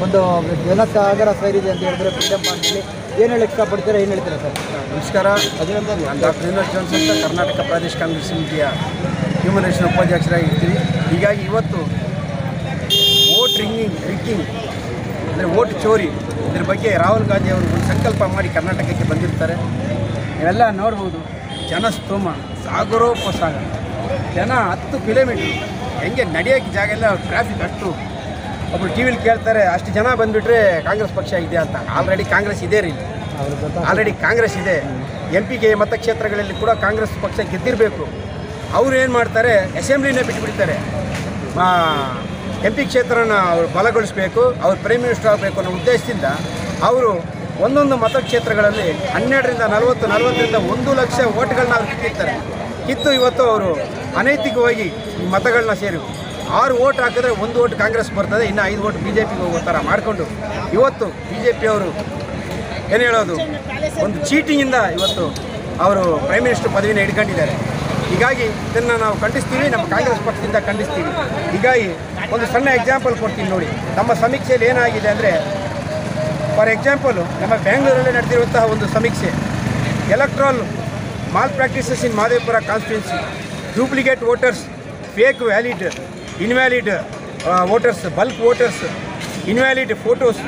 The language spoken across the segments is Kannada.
ಒಂದು ಜನಸಾಗರ ಸೇರಿದೆ ಅಂತ ಹೇಳಿದ್ರೆ ಫ್ರೀಡಮ್ ಪಾರ್ಟಿಲಿ ಏನು ಹೇಳಕ್ಕೆ ಇಷ್ಟಪಡ್ತೀರಾ, ಏನು ಹೇಳ್ತೀರಾ ಸರ್? ನಮಸ್ಕಾರ. ನಾನು ಡಾಕ್ಟರ್ ವಿನೋದ್ ಜೋನ್ಸ್ ಅಂತ ಕರ್ನಾಟಕ ಪ್ರದೇಶ ಕಾಂಗ್ರೆಸ್ ಸಮಿತಿಯ ಹ್ಯೂಮನ್ ರೈಟ್ಸ್ನ ಉಪಾಧ್ಯಕ್ಷರಾಗಿರ್ತೀವಿ. ಹೀಗಾಗಿ ಇವತ್ತು ವೋಟ್ ರಿಗ್ಗಿಂಗ್ ಅಂದರೆ ವೋಟ್ ಚೋರಿ ಇದ್ರ ಬಗ್ಗೆ ರಾಹುಲ್ ಗಾಂಧಿ ಅವರು ಒಂದು ಸಂಕಲ್ಪ ಮಾಡಿ ಕರ್ನಾಟಕಕ್ಕೆ ಬಂದಿರ್ತಾರೆ. ನೀವೆಲ್ಲ ನೋಡ್ಬೋದು, ಜನಸ್ತೋಮ ಸಾಗರೋಪಸಾಗರ, ಜನ 10 ಕಿಲೋಮೀಟ್ರ್ ಹೆಂಗೆ ನಡೆಯೋಕ್ಕೆ ಜಾಗ ಎಲ್ಲ, ಟ್ರಾಫಿಕ್ ಅಷ್ಟು. ಒಬ್ಬರು ಟಿ ವಿಲಿ ಕೇಳ್ತಾರೆ, ಅಷ್ಟು ಜನ ಬಂದುಬಿಟ್ರೆ ಕಾಂಗ್ರೆಸ್ ಪಕ್ಷ ಇದೆ ಅಂತ. ಆಲ್ರೆಡಿ ಕಾಂಗ್ರೆಸ್ ಇದೆ ರೀ, ಆಲ್ರೆಡಿ ಕಾಂಗ್ರೆಸ್ ಇದೆ. MP ಗೆ ಮತಕ್ಷೇತ್ರಗಳಲ್ಲಿ ಕೂಡ ಕಾಂಗ್ರೆಸ್ ಪಕ್ಷ ಗೆದ್ದಿರಬೇಕು. ಅವರು ಏನು ಮಾಡ್ತಾರೆ, ಅಸೆಂಬ್ಲಿನೇ ಬಿಟ್ಟುಬಿಡ್ತಾರೆ. MP ಕ್ಷೇತ್ರನ ಅವರು ಬಲಗೊಳಿಸಬೇಕು, ಅವ್ರು ಪ್ರೈಮ್ ಮಿನಿಸ್ಟರ್ ಆಗಬೇಕು ಅನ್ನೋ ಉದ್ದೇಶದಿಂದ ಅವರು ಒಂದೊಂದು ಮತಕ್ಷೇತ್ರಗಳಲ್ಲಿ 12ರಿಂದ 40ರಿಂದ 1 ಲಕ್ಷ ಓಟ್ಗಳನ್ನ ಅವ್ರು ಕಿತ್ತಿರ್ತಾರೆ. ಕಿತ್ತು ಇವತ್ತು ಅವರು ಅನೈತಿಕವಾಗಿ ಈ ಮತಗಳನ್ನ ಸೇರಿ 6 ಓಟ್ ಹಾಕಿದ್ರೆ 1 ಓಟ್ ಕಾಂಗ್ರೆಸ್ ಬರ್ತದೆ, ಇನ್ನು 5 ಓಟ್ BJPಗೆ ಹೋಗೋ ಥರ ಮಾಡಿಕೊಂಡು ಇವತ್ತು BJP ಅವರು ಏನು ಹೇಳೋದು, ಒಂದು ಚೀಟಿಂಗಿಂದ ಇವತ್ತು ಅವರು ಪ್ರೈಮ್ ಮಿನಿಸ್ಟರ್ ಪದವಿನ ಹಿಡ್ಕೊಂಡಿದ್ದಾರೆ. ಹೀಗಾಗಿ ಇದನ್ನು ನಾವು ಖಂಡಿಸ್ತೀವಿ, ನಮ್ಮ ಕಾಂಗ್ರೆಸ್ ಪಕ್ಷದಿಂದ ಖಂಡಿಸ್ತೀವಿ. ಹೀಗಾಗಿ ಒಂದು ಸಣ್ಣ ಎಕ್ಸಾಂಪಲ್ ಕೊಡ್ತೀನಿ ನೋಡಿ. ನಮ್ಮ ಸಮೀಕ್ಷೆಯಲ್ಲಿ ಏನಾಗಿದೆ ಅಂದರೆ, ಫಾರ್ ಎಕ್ಸಾಂಪಲು ನಮ್ಮ ಬೆಂಗಳೂರಲ್ಲಿ ನಡೆದಿರುವಂತಹ ಒಂದು ಸಮೀಕ್ಷೆ, electoral mal practices in Madepura constituency, duplicate voters, fake valid invalid voters, bulk voters, invalid photos,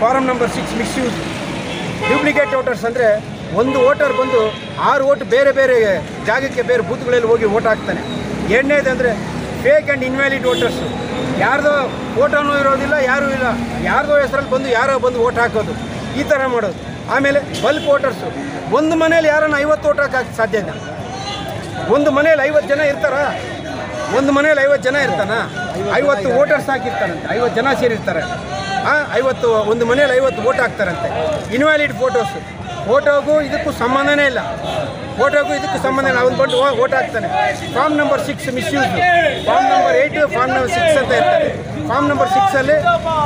form number 6 misuse. Duplicate voters ಅಂದರೆ ಒಂದು ವೋಟರ್ ಬಂದು 6 ಓಟ್ ಬೇರೆ ಬೇರೆ ಜಾಗಕ್ಕೆ ಬೇರೆ ಬೂತ್ಗಳಲ್ಲಿ ಹೋಗಿ ಓಟ್ ಹಾಕ್ತಾನೆ. ಎರಡನೇದು ಅಂದರೆ ಫೇಕ್ ಆ್ಯಂಡ್ ಇನ್ವ್ಯಾಲಿಡ್ ವೋಟರ್ಸು, ಯಾರ್ದೋ ಫೋಟೋನೂ ಇರೋದಿಲ್ಲ, ಯಾರೂ ಇಲ್ಲ, ಯಾರ್ದೋ ಹೆಸರಲ್ಲಿ ಬಂದು ಯಾರೋ ಬಂದು ಓಟ್ ಹಾಕೋದು, ಈ ಥರ ಮಾಡೋದು. ಆಮೇಲೆ ಬಲ್ಕ್ ವೋಟರ್ಸು, ಒಂದು ಮನೇಲಿ ಯಾರನ್ನು 50 ಓಟ್ ಹಾಕಕ್ಕೆ ಸಾಧ್ಯ ಇಲ್ಲ. ಒಂದು ಮನೇಲಿ 50 ಜನ ಇರ್ತಾರಾ? ಒಂದು ಮನೇಲಿ 50 ಜನ ಇರ್ತಾನ? 50 ವೋಟರ್ಸ್ ಹಾಕಿರ್ತಾರಂತೆ, 50 ಜನ ಸೇರಿರ್ತಾರೆ. 50 ಒಂದು ಮನೇಲಿ 50 ಓಟ್ ಹಾಕ್ತಾರಂತೆ. ಇನ್ವ್ಯಾಲಿಡ್ ಫೋಟೋಸು, ಫೋಟೋಗೂ ಇದಕ್ಕೂ ಸಂಬಂಧನೇ ಇಲ್ಲ, ಫೋಟೋಗೂ ಇದಕ್ಕೂ ಸಂಬಂಧ ಇಲ್ಲ, ಅವ್ನು ಬಂದು ಓಟ್ ಹಾಕ್ತಾನೆ. Form number 6 misuse, form number 8, form number 6 ಅಂತ ಇರ್ತಾರೆ. ಫಾರ್ಮ್ ನಂಬರ್ 6ಅಲ್ಲಿ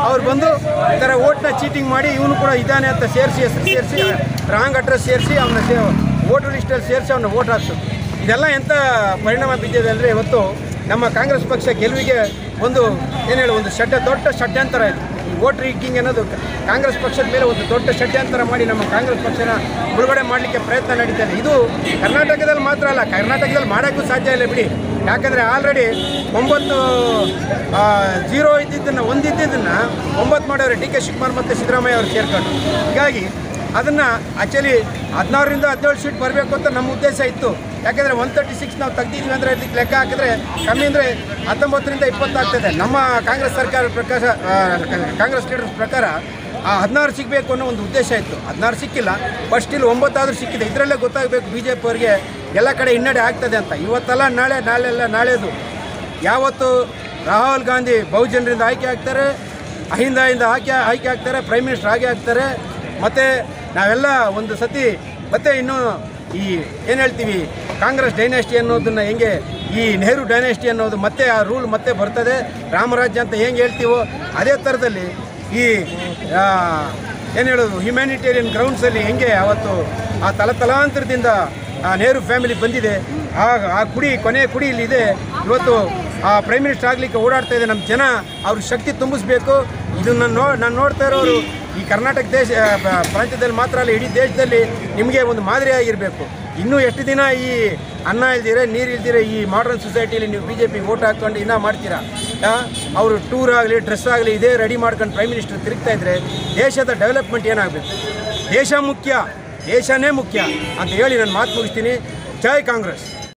ಅವ್ರು ಬಂದು ಈ ಥರ ಓಟ್ನ ಚೀಟಿಂಗ್ ಮಾಡಿ ಇವನು ಕೂಡ ಇದ್ದಾನೆ ಅಂತ ಸೇರಿಸಿ, ಹೆಸರು ಸೇರಿಸಿ, ರಾಂಗ್ ಅಡ್ರೆಸ್ ಸೇರಿಸಿ, ಅವನ್ನ ವೋಟರ್ ಲಿಸ್ಟಲ್ಲಿ ಸೇರಿಸಿ ಅವನ್ನ ಓಟ್ ಹಾಕ್ಸೋದು. ಇದೆಲ್ಲ ಎಂಥ ಪರಿಣಾಮ ಬಿದ್ದಿದೆ ಅಂದರೆ, ಇವತ್ತು ನಮ್ಮ ಕಾಂಗ್ರೆಸ್ ಪಕ್ಷ ಗೆಲುವಿಗೆ ಒಂದು ಒಂದು ದೊಡ್ಡ ಷಡ್ಯಂತರ ಇದೆ. ಈ ವೋಟ್ ರಿಗ್ಗಿಂಗ್ ಅನ್ನೋದು ಕಾಂಗ್ರೆಸ್ ಪಕ್ಷದ ಮೇಲೆ ಒಂದು ದೊಡ್ಡ ಷಡ್ಯಂತರ ಮಾಡಿ ನಮ್ಮ ಕಾಂಗ್ರೆಸ್ ಪಕ್ಷನ ಮುಳುಗಡೆ ಮಾಡಲಿಕ್ಕೆ ಪ್ರಯತ್ನ ನಡೀತಾರೆ. ಇದು ಕರ್ನಾಟಕದಲ್ಲಿ ಮಾತ್ರ ಅಲ್ಲ, ಕರ್ನಾಟಕದಲ್ಲಿ ಮಾಡೋಕ್ಕೂ ಸಾಧ್ಯ ಇಲ್ಲ ಬಿಡಿ. ಯಾಕಂದರೆ ಆಲ್ರೆಡಿ 9-0 ಇದ್ದಿದ್ದನ್ನು 9 ಮಾಡೋರು DK ಶಿವಕುಮಾರ್ ಮತ್ತು ಸಿದ್ದರಾಮಯ್ಯ ಅವರು ಸೇರ್ಕೊಂಡು. ಹೀಗಾಗಿ ಅದನ್ನು ಆ್ಯಕ್ಚುಲಿ 16ರಿಂದ 17 ಸೀಟ್ ಬರಬೇಕು ಅಂತ ನಮ್ಮ ಉದ್ದೇಶ ಇತ್ತು. ಯಾಕೆಂದರೆ 136 ನಾವು ತೆಗ್ದಿದ್ವಿ ಅಂದರೆ ಇದಕ್ಕೆ ಲೆಕ್ಕ ಹಾಕಿದ್ರೆ ಕಮ್ಮಿ ಅಂದರೆ 19ರಿಂದ 20 ಆಗ್ತದೆ. ನಮ್ಮ ಕಾಂಗ್ರೆಸ್ ಸರ್ಕಾರ ಪ್ರಕಾರ, ಕಾಂಗ್ರೆಸ್ ಲೀಡರ್ಸ್ ಪ್ರಕಾರ 16 ಸಿಗಬೇಕು ಅನ್ನೋ ಒಂದು ಉದ್ದೇಶ ಇತ್ತು. 16 ಸಿಕ್ಕಿಲ್ಲ, ಫಸ್ಟ್ ಇಲ್ಲಿ 9 ಆದರೂ ಸಿಕ್ಕಿದೆ. ಇದರಲ್ಲೇ ಗೊತ್ತಾಗಬೇಕು BJP ಅವರಿಗೆ ಎಲ್ಲ ಕಡೆ ಹಿನ್ನಡೆ ಆಗ್ತದೆ ಅಂತ. ಇವತ್ತಲ್ಲ ನಾಳೆ, ನಾಳೆಲ್ಲ ನಾಳೆದು. ಯಾವತ್ತು ರಾಹುಲ್ ಗಾಂಧಿ ಬಹುಜನರಿಂದ ಆಯ್ಕೆ ಆಗ್ತಾರೆ, ಅಹಿಂದದಿಂದ ಆಯ್ಕೆ ಆಗ್ತಾರೆ, ಪ್ರೈಮ್ ಮಿನಿಸ್ಟರ್ ಆಗಿ ಆಗ್ತಾರೆ. ಮತ್ತು ನಾವೆಲ್ಲ ಒಂದು ಸತಿ ಮತ್ತೆ ಇನ್ನೂ ಈ ಏನು ಹೇಳ್ತೀವಿ, ಕಾಂಗ್ರೆಸ್ ಡೈನೆಸ್ಟಿ ಅನ್ನೋದನ್ನು ಹೆಂಗೆ, ಈ ನೆಹರು ಡೈನೆಸ್ಟಿ ಅನ್ನೋದು ಮತ್ತೆ ಆ ರೂಲ್ ಮತ್ತೆ ಬರ್ತದೆ, ರಾಮರಾಜ್ಯ ಅಂತ ಹೆಂಗೆ ಹೇಳ್ತೀವೋ ಅದೇ ಥರದಲ್ಲಿ ಈ ಏನು ಹೇಳೋದು, ಹ್ಯುಮ್ಯಾನಿಟೇರಿಯನ್ ಗ್ರೌಂಡ್ಸಲ್ಲಿ ಹೆಂಗೆ ಅವತ್ತು ಆ ತಲತಲಾಂತರದಿಂದ ಆ ನೆಹರು ಫ್ಯಾಮಿಲಿ ಬಂದಿದೆ, ಆ ಕೊನೆಯ ಕುಡಿ ಇಲ್ಲಿದೆ. ಇವತ್ತು ಆ ಪ್ರೈಮ್ ಮಿನಿಸ್ಟರ್ ಆಗಲಿಕ್ಕೆ ಓಡಾಡ್ತಾ ಇದೆ ನಮ್ಮ ಜನ. ಅವ್ರ ಶಕ್ತಿ ತುಂಬಿಸ್ಬೇಕು. ಇದನ್ನು ನಾನು ನೋಡ್ತಾ ಇರೋರು ಈ ಕರ್ನಾಟಕ ಪ್ರಾಂತ್ಯದಲ್ಲಿ ಮಾತ್ರ ಅಲ್ಲ, ಇಡೀ ದೇಶದಲ್ಲಿ ನಿಮಗೆ ಒಂದು ಮಾದರಿಯಾಗಿರಬೇಕು. ಇನ್ನೂ ಎಷ್ಟು ದಿನ ಈ ಅನ್ನ ಇಲ್ದಿರೆ, ನೀರು ಇಲ್ದಿರೆ ಈ ಮಾಡರ್ನ್ ಸೊಸೈಟಿಯಲ್ಲಿ ನೀವು BJP ವೋಟ್ ಹಾಕ್ಕೊಂಡು ಇನ್ನೂ ಮಾಡ್ತೀರಾ? ಅವರು ಟೂರ್ ಆಗಲಿ, ಡ್ರೆಸ್ ಆಗಲಿ ಇದೇ ರೆಡಿ ಮಾಡ್ಕೊಂಡು ಪ್ರೈಮ್ ಮಿನಿಸ್ಟರ್ ತಿರುಗ್ತಾ ಇದ್ದರೆ ದೇಶದ ಡೆವಲಪ್ಮೆಂಟ್ ಏನಾಗಬೇಕು? ದೇಶ ಮುಖ್ಯ, ದೇಶನೇ ಮುಖ್ಯ ಅಂತ ಹೇಳಿ ನಾನು ಮಾತು ಮುಗಿಸ್ತೀನಿ. ಜೈ ಕಾಂಗ್ರೆಸ್.